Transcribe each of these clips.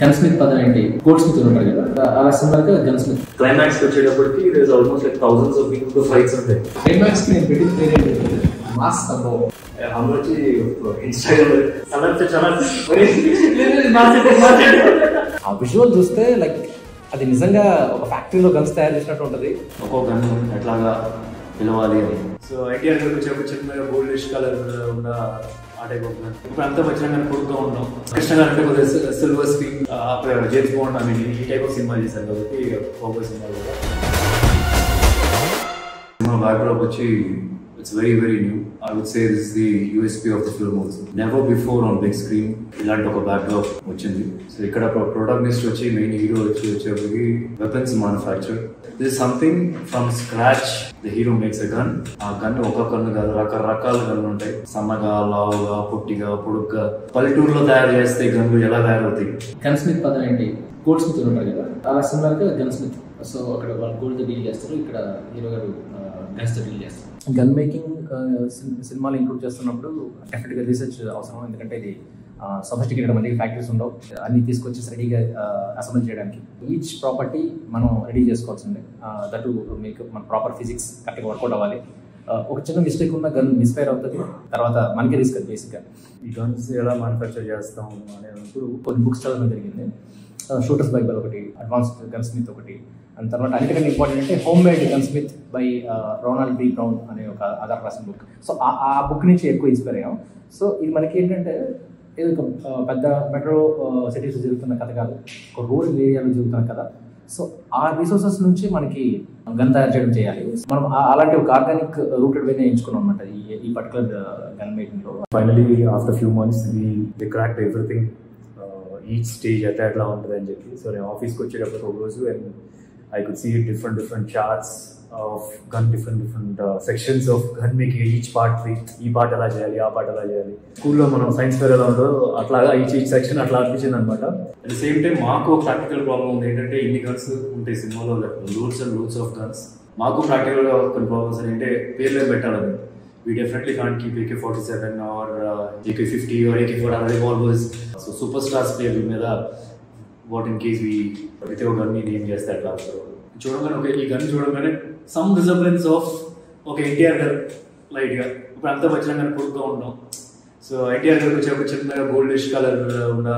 Gun Smith పదం ఏంటి? Gold Smith ఉంటారు కదా, అలా సిమిలర్ గా గన్ స్మిత్. క్లైమాక్స్ వచ్చేటప్పటికి there is almost like thousands of people fights ఉంటాయి. క్లైమాక్స్ కి నేను పెట్టిన పేరు ఏంటి? మాస్ సంభవం. అందరూ ఇన్స్టాగ్రామ్ ఆ విజువల్ చూస్తే లైక్ అది నిజంగా ఒక ఫ్యాక్టరీలో గన్స్ తయారు చేసినట్టు ఉంటుంది. ఒక్కో గన్ ఎట్లాగా పిలవాలి అని. సో ఎన్టీఆర్ గారికి వచ్చేప్పుడు చిన్నగా గోల్డిష్ కలర్ ఉన్న ఆ టైప్ ఆఫ్ గన్. ఇప్పుడు అంతా వచ్చిన కానీ పొడుగ్గా ఉంటాం. కృష్ణ గారు అంటే కొద్దిగా silver screen, James bond, I mean ఈ టైప్ ఆఫ్ సినిమా చేశారు కాబట్టి ఫోకస్ సినిమా కూడా. సినిమా బ్యాక్డ్రాప్ వచ్చి it's very new. I would say this is the USP of the film also. Never before on big screen ఇలాంటి ఒక backdrop వచ్చింది. So ఇక్కడ protagonist వచ్చి మెయిన్ హీరో వచ్చేప్పటికి weapons manufacture. This is something from scratch the hero makes a gun. ఆ gun ఒక gun కాదు, రకరకాల గన్లు ఉంటాయి. సన్నగా, లావుగా, పొట్టిగా, పొడుగ్గా. పల్లెటూరులో తయారు చేస్తే గన్లు ఎలా తయారవుతాయి? గన్ స్మిత్ పదం ఏంటి? గోల్డ్ స్మిత్ ఉంటారు కదా, అలా సిమిలర్ గా గన్ స్మిత్. సో అక్కడ వాళ్ళు గోల్డ్ డీల్ చేస్తారు, ఇక్కడ హీరో గారు గన్స్ డీల్ చేస్తారు. గన్ మేకింగ్ సినిమాలు ఇంక్లూడ్ చేస్తున్నప్పుడు డెఫినెట్గా రీసెర్చ్ అవసరం. ఎందుకంటే ఇది సొఫిస్టికేటెడ్ మళ్ళీ ఫ్యాక్టరీస్ ఉండవు, అన్ని తీసుకొచ్చి రెడీగా అసెంబ్ల్ చేయడానికి. ఈచ్ ప్రాపర్టీ మనం రెడీ చేసుకోవాల్సిందే. దట్ మీకు మన ప్రాపర్ ఫిజిక్స్ కరెక్ట్గా వర్కౌట్ అవ్వాలి. ఒక చిన్న మిస్టేక్ ఉన్న గన్ మిస్ఫైర్ అవుతుంది, తర్వాత మనకే రిస్క్ అది బేసిక్గా. ఈ గన్స్ ఎలా మ్యానుఫ్యాక్చర్ చేస్తాం అనేటప్పుడు కొన్ని బుక్స్ చదవడం జరిగింది. షూటర్స్ బైబల్ ఒకటి, అడ్వాన్స్డ్ గన్ స్మిత్ ఒకటి, అండ్ తర్వాత అన్నిటికన్నా ఇంపార్టెంట్ అంటే home made gunsmith by Ronald B Brown అనే ఒక ఆధార్ రాసిన బుక్. సో ఆ బుక్ నుంచి ఎక్కువ ఇన్స్పైర్ అయ్యాం. సో ఇది మనకి ఏంటంటే ఇది ఒక పెద్ద మెట్రో సిటీస్లో జరుగుతున్న కథ కాదు, ఒక రూరల్ ఏరియాలో జరుగుతున్న కథ. సో ఆ రిసోర్సెస్ నుంచి మనకి గన్ తయారు చేయడం చేయాలి. మనం అలాంటి ఒక ఆర్గానిక్ రూటెడ్ వేనే ఎంచుకున్నాం అనమాట ఈ పర్టికులర్ గన్ మేకింగ్ లో. ఫైనలీ ఆఫ్టర్ ఫ్యూ మంత్స్ వి క్రాక్డ్ ఎవ్రీథింగ్, ఈచ్ స్టేజ్ అయితే ఎట్లా ఉంటుంది అని చెప్పి. సో నేను ఆఫీస్కి వచ్చేటప్పుడు ఒక రోజు and I could see different charts of gun, different sections of gun making. Each part, ఈ పార్ట్ ఎలా చేయాలి, ఆ పార్ట్ ఎలా చేయాలి. స్కూల్లో మనం సైన్స్ ఫేర్ ఎలా ఉందో అట్లాగా ఈచ్ సెక్షన్ అట్లా అనిపించింది అనమాట. అట్ ద సేమ్ టైం మాకు ఒక ప్రాక్టికల్ ప్రాబ్లం ఉంది. ఏంటంటే ఇన్ని గన్స్ ఉంటాయి సినిమాలో, loads and loads of guns. మాకు ప్రాక్టికల్గా కొన్ని ప్రాబ్లమ్స్ ఏంటంటే పేర్లు ఏం పెట్టాలని. We definitely can't keep AK-47 or AK-50 or AK-47 revolvers. So superstars పేర్ల మీద వాట్ ఇన్ కేస్ ప్రతి ఒక్క గన్ని నేమ్ చేస్తే అట్లా చూడగానే ఈ గన్ చూడగానే సమ్ రిజంబ్లెన్స్ ఆఫ్ ఒక ఎన్టీఆర్ గారు లైట్గా. ఇప్పుడు అంతా వచ్చిన కానీ పొడుగ్గా ఉంటాం. సో ఎన్టీఆర్ గారికి వచ్చే ఒక చిన్నగా గోల్డిష్ కలర్ ఉన్న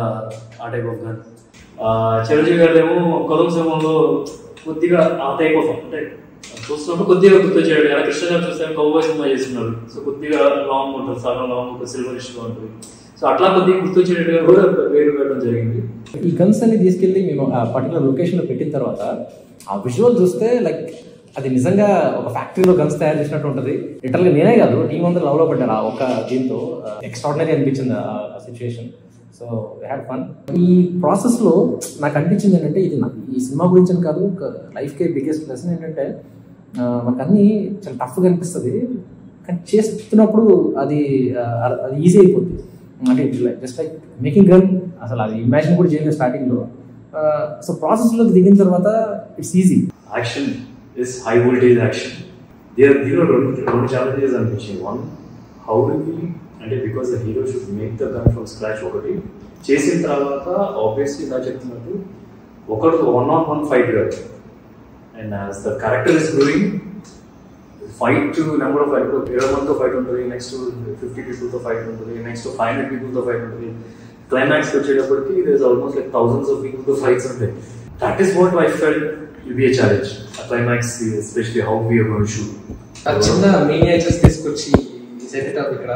ఆ టైప్ ఆఫ్ గన్. చిరంజీవి గారు ఏమో కొలం సమయంలో కొద్దిగా ఆ టైప్ ఆఫ్ అంటే చూస్తున్నప్పుడు కొద్దిగా గుర్తు చేయడం. ఎలా కృష్ణ గారు చూస్తే కౌబాయ్ సినిమా చేస్తున్నారు. సో కొద్దిగా లాంగ్ ఉంటుంది, సగం లాంగ్ ఉంటుంది, సిల్వరిష్గా ఉంటుంది. సో అట్లా కొద్దిగా గుర్తు వచ్చేటట్టుగా కూడా వేరు పెట్టడం జరిగింది. ఈ గన్స్ అన్ని తీసుకెళ్ళి మేము ఆ పర్టికులర్ లొకేషన్లో పెట్టిన తర్వాత ఆ విజువల్ చూస్తే లైక్ అది నిజంగా ఒక ఫ్యాక్టరీలో గన్స్ తయారు చేసినట్టు ఉంటుంది. లిటరల్గా నేనే కాదు, టీం అందరూ లవ్లో పడ్డారు ఆ ఒక దీంతో. ఎక్స్ట్రాడినరీ అనిపించింది ఆ సిచ్యువేషన్. So had fun. ఈ ప్రాసెస్లో నాకు అనిపించింది ఏంటంటే ఇది ఈ సినిమా గురించి అని కాదు, లైఫ్కే బిగ్గెస్ట్ లెసన్ ఏంటంటే మనకు అన్నీ చాలా టఫ్గా అనిపిస్తుంది, కానీ చేస్తున్నప్పుడు అది ఈజీ అయిపోతుంది. అంటే జస్ట్ లైక్ మేకింగ్ గన్ అసలు అది ఇమాజిన్ కూడా చేయలేదు స్టార్టింగ్లో. సో ప్రాసెస్లోకి దిగిన తర్వాత it's easy. Action is high voltage action. దీనిలో రెండు ఛాలెంజెస్ అనిపించింది. వన్, హౌ డు వి అంటే because the hero should make the gun from scratch. ఒకటి చేసిన తర్వాత ఆబ్వియస్లీ ఇలా చెప్తున్నట్టు ఒకటి 1-on-1 ఫైట్ కాదు. And as the character is growing fight number of fight 20 మందితో ఫైట్ ఉంటుంది, నెక్స్ట్ 50 పీపుల్తో ఫైట్ ఉంటుంది, నెక్స్ట్ 500 పీపుల్తో ఫైట్ ఉంటుంది. క్లైమాక్స్కి వచ్చేటప్పటికి there is almost like thousands of పీపుల్తో ఫైట్స్ ఉంటాయి. That is what I felt will be a challenge. ఆ climax especially how we are going to shoot. చిన్న మినియేచర్స్ తీసుకొచ్చి సెట్ అప్ ఇక్కడ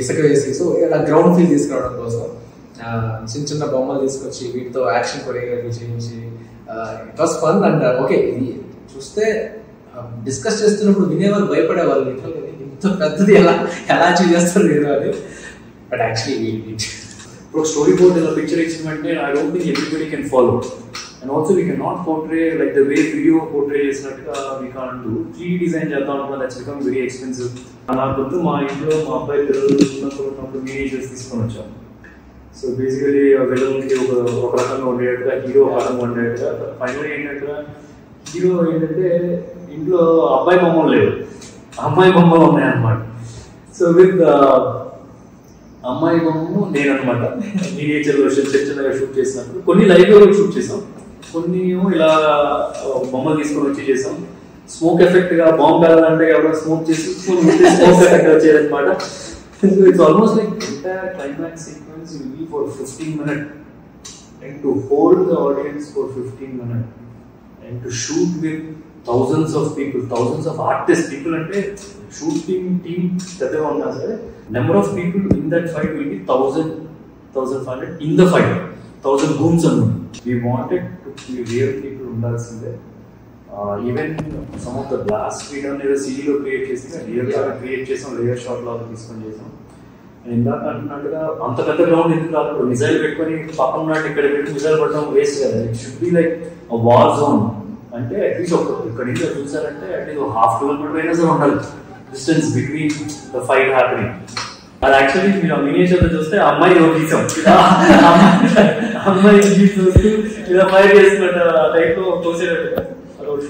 ఇసుక వేసి, సో ఇలా గ్రౌండ్ ఫీల్ తీసుకురావడం కోసం చిన్న చిన్న బొమ్మలు తీసుకొచ్చి వీటితో యాక్షన్ కొరియోగ్రఫీ చేయించి it was fun. And okay, ఇది చూస్తే డిస్కస్ చేస్తున్నప్పుడు వినేవాళ్ళు భయపడేవాళ్ళు, ఇంత పెద్దది ఎలా అచీవ్ చేస్తారు లేదు అని. బట్ యాక్చువల్లీ ఇప్పుడు స్టోరీ బోర్డ్ ఇలా పిక్చర్ ఇచ్చినట్టే I don't think everybody can follow. And also we can not portray like the way video portray చేసినట్టుగా we can't do. 3D design చేద్దాం అనుకున్నా, దట్స్ బికమ్ వెరీ ఎక్స్పెన్సివ్. అలా కొద్దు మా ఇంట్లో మా అబ్బాయి పిల్లలు ఉన్నప్పుడు మినియేచర్స్ తీసుకొని వచ్చాం. సో బేసికలీ వెళ్ళకి ఒక రకంగా ఉండేట్టుగా, హీరో ఒక రకంగా ఉండేట్టుగా. ఫైనల్ ఏంటంటే హీరో ఏంటంటే ఇంట్లో అబ్బాయి బొమ్మలు లేవు, అమ్మాయి బొమ్మలు ఉన్నాయన్నమాట. సో విత్ అమ్మాయి బొమ్మ నేను అనమాట. మినియేచర్లో చిన్నగా షూట్ చేసినప్పుడు కొన్ని లైవ్లో షూట్ చేసాం, కొన్ని ఇలా బొమ్మలు తీసుకొని వచ్చి చేసాం. స్మోక్ ఎఫెక్ట్ గా బాంబ్ కావాలంటే ఎవరైనా స్మోక్ చేసి స్మోక్ ఎఫెక్ట్ వచ్చేదన్నమాట. It's almost like entire climax sequence will be for 15 minutes and to hold the audience for 15 minutes and to shoot with thousands of people, thousands of artists. People అంటే shooting team పెద్దగా ఉన్నా సరే number of people in that fight will be 1,500 in the fight, 1,000 gooms అన్నమాట. We wanted to be real people ఉండాల్సిందే. Even some of the blast we done ఏదో సిడీలో create చేసి real గా create చేసాం, లేయర్ షాట్ లాగా తీసుకొని చేసాం. ఇందాక అంటున్నట్టుగా అంత పెద్ద గ్రౌండ్ ఎందుకు రాదు, మిజైల్ పెట్టుకొని పక్కన ఉన్నట్టు ఇక్కడ పెట్టి మిజైల్ పడడం వేస్ట్ కదా. It should be like war zone. అంటే అట్లీస్ట్ ఒక ఇక్కడ నుంచి చూసారంటే అట్లీస్ట్ 1/2 kilometer అయినా సరే ఉండాలి distance between the fight happening. అది యాక్చువల్లీ మీరు మినియేచర్ చూస్తే అమ్మాయి గీసాం, అమ్మాయి చూస్తూ ఇలా ఫైర్ చేస్తున్నట్టు టైప్ లో తోసేటట్టు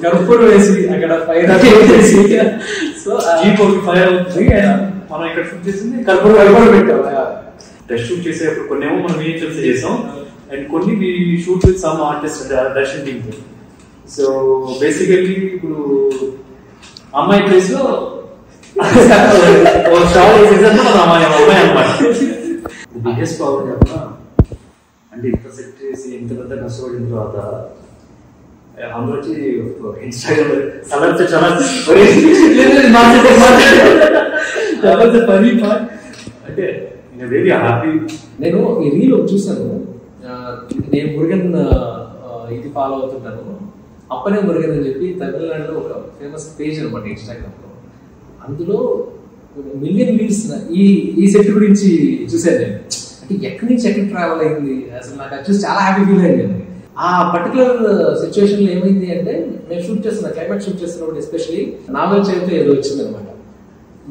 కర్పూరం వేసి అక్కడ ఫైర్ చేసి సో జీప్ ఒకటి ఫైర్ అవుతుంది. మనం ఇక్కడ షూట్ చేసింది కర్పూరం పెట్టాం. టెస్ట్ షూట్ చేసేటప్పుడు కొన్ని ఏమో మనం మినియేచర్స్ చేసాం అండ్ కొన్ని we shoot with some artist Darshan team. So basically ఇప్పుడు అమ్మాయి ప్లేస్ లో స్టార్ వేసేసరికి మన అమ్మాయి అనమాట. బిగ్గెస్ట్ ప్రాబ్లం చెప్పిన అంటే ఇంత సెట్ చేసి ఇంత పెద్ద కష్టపడిన తర్వాత అందరూ వచ్చి ఇన్స్టాగ్రామ్ సలర్ చాలా అంటే వెరీ హ్యాపీ. నేను ఈ రీల్ చూసాను, నేను మురుగన్ ఇది ఫాలో అవుతుంటాను, అప్పనే మురుగన్ అని చెప్పి తమిళనాడులో ఒక ఫేమస్ పేజ్ అనమాట ఇన్స్టాగ్రామ్ లో. అందులో మిలియన్ వ్యూస్ ఈ సెట్ గురించి చూసాను నేను. అంటే ఎక్కడి నుంచి ఎక్కడ ట్రావెల్ అయింది అసలు నాకు అది చూసి చాలా హ్యాపీ ఫీల్ అయింది. ఆ పర్టికులర్ సిచ్యువేషన్ లో ఏమైంది అంటే మేము షూట్ చేస్తున్నా క్లైమాక్స్ షూట్ చేస్తున్నప్పుడు ఎస్పెషల్లీ నావల్ చేతితో ఏదో వచ్చింది అనమాట.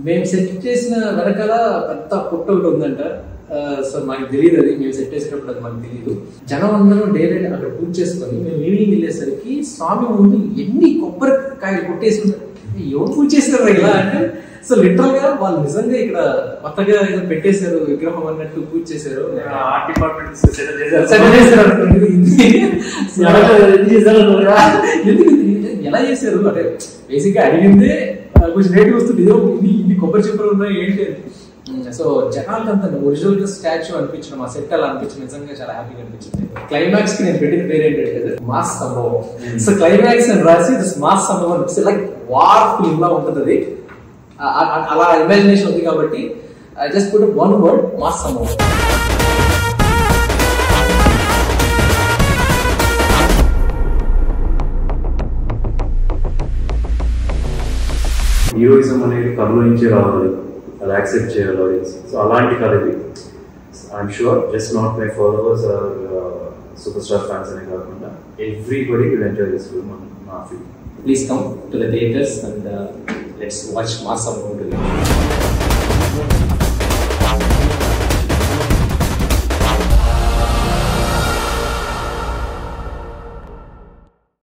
మేము సెట్ చేసిన వెనకాల పెద్ద పుట్ట ఒకటి ఉందంట. సో మాకు తెలియదు, అది మేము సెట్ చేసేటప్పుడు అది మాకు తెలియదు. జనం అందరం డే నైట్ అక్కడ పూజ చేసుకొని మేము ఈవినింగ్ వెళ్ళేసరికి స్వామి ముందు ఎన్ని కొబ్బరికాయలు కొట్టేసి ఎవరు పూజ చేస్తారు ఇలా అంటే. సో లిటరల్ గా వాళ్ళు నిజంగా ఇక్కడ కొత్తగా ఏదో పెట్టేశారు విగ్రహం అన్నట్టు పూజ చేశారు. ఆర్ట్ డిపార్ట్మెంట్ ఎలా చేశారు అంటే బేసిక్ గా అడిగిందే కొంచెం రేట్ వస్తుంది, ఇన్ని కొబ్బరి చెప్పులు ఉన్నాయి ఏంటి అని. సో జనాలకంతా ఒరిజినల్ గా స్టాచ్యూ అనిపించడం, ఆ సెట్ అలా అనిపించింది, నిజంగా చాలా హ్యాపీగా అనిపించింది. క్లైమాక్స్ కి నేను పెట్టిన పేరు ఏంటంటే మాస్ సంభవం. సో క్లైమాక్స్ అని రాసి మాస్ సంభవం అనిపిస్తే లైక్ వార్ ఫిల్మ్ లా ఉంటుంది అది. అలా ఇమాజినేషన్ ఉంది కాబట్టి I just put one word, mass సంభవం. హీరోయిజం అనేది కథలో నుంచే రావాలి, అది యాక్సెప్ట్ చేయాలి ఆడియన్స్. సో అలాంటి కథ ఇది. I'm sure just not my followers are super star fans అనే కాకుండా everybody will enjoy this film నా feel. Please come to the theaters and let's watch Mass Sambavam together.